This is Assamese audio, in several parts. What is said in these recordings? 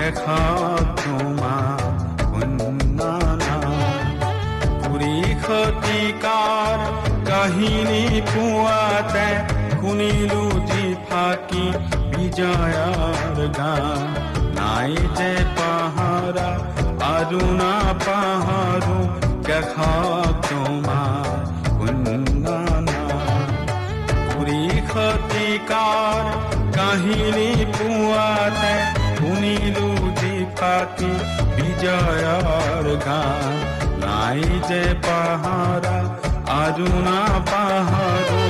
কেশত তোমাৰ কন্যানা কুৰি শতিকাৰ কাহিনী পুৱাতে শুনিলো যি ফাকি বিজয়ৰ গান নাই যে পাহৰা আৰু না পাহৰো কেশত তোমাৰ কন্যানা কুৰি শতিকাৰ কাহিনী পুৱাতে শুনিলো যি ফাকি বিজয়ৰ গান নাই যে পাহৰা আৰু না পাহৰো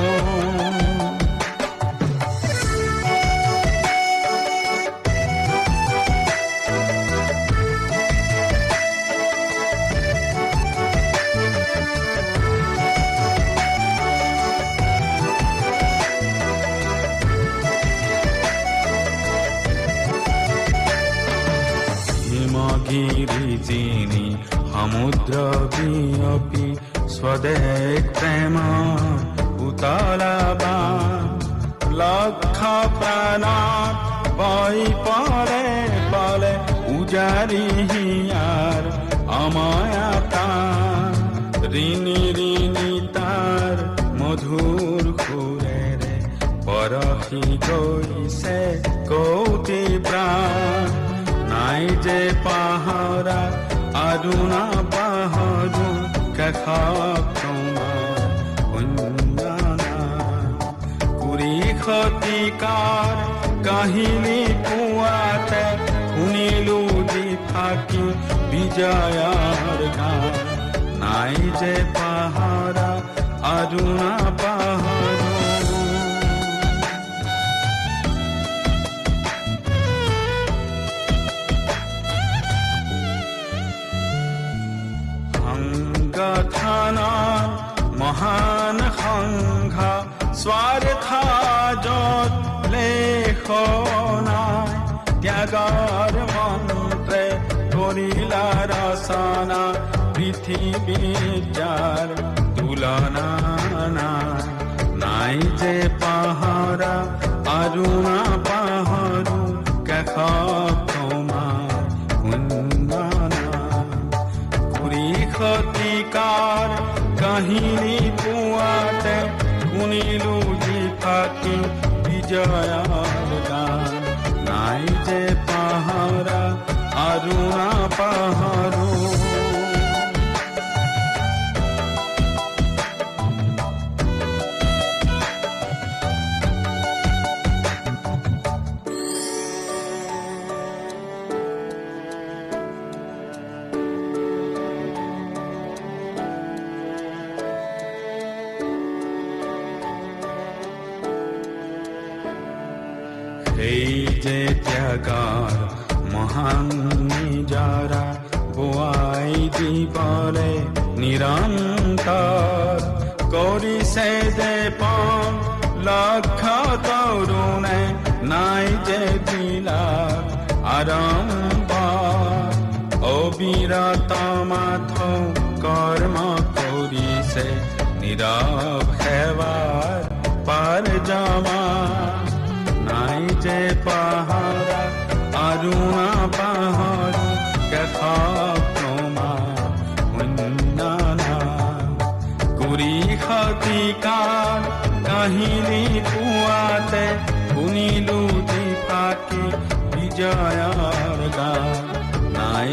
গিৰিজিনী সমুদ্ৰ বিয়পি স্বদেশ প্ৰেম উতলাবান লক্ষ প্ৰাণত বৈ পৰে পলে উজাৰি হিয়াৰ অময়াতান ঋণী ঋণী তাৰ মধুৰ সুৰেৰে পৰহি গৈছে কৌটি প্ৰাণ নাই যে পাহৰা আৰু না পাহৰো কেশত তোমাৰ কন্যানা কুৰি শতিকাৰ কাহিনী পুৱাতে শুনিলো যি ফাকি বিজয়ৰ গান নাই যে পাহৰা আৰু না পাহৰো সংগঠনৰ মহান সংঘ স্বাৰ্থ যত লেখনাই ত্যাগৰ মন্ত্ৰে কৰিলা ৰচনা পৃথিৱীৰ যাৰ তুলনা নাই যে পাহৰা আৰু না পাহৰো কেশত তোমাৰ কন্যানা কুৰি শতিকাৰ কাহিনী পুৱাতে শুনিলো যি ফাকি বিজয়ৰ গান নাই যে পাহৰা আৰু না পাহৰো এই যে ত্যাগৰ মহান নিজৰা বোৱাই দিবলে নিৰন্তৰ কৰিছে যে পণ লক্ষ তৰুণে নাই যে বিলাপ আৰম্ভ অবিৰত মাথো কৰ্ম কৰিছে নীৰৱ সেৱাৰ পাৰ জমা নাই যে পাহৰা আৰু না পাহৰো কেশত তোমাৰ কন্যানা কুৰি শতিকাৰ কাহিনী পুৱাতে শুনিলো যি ফাকি বিজয়ৰ গান নাই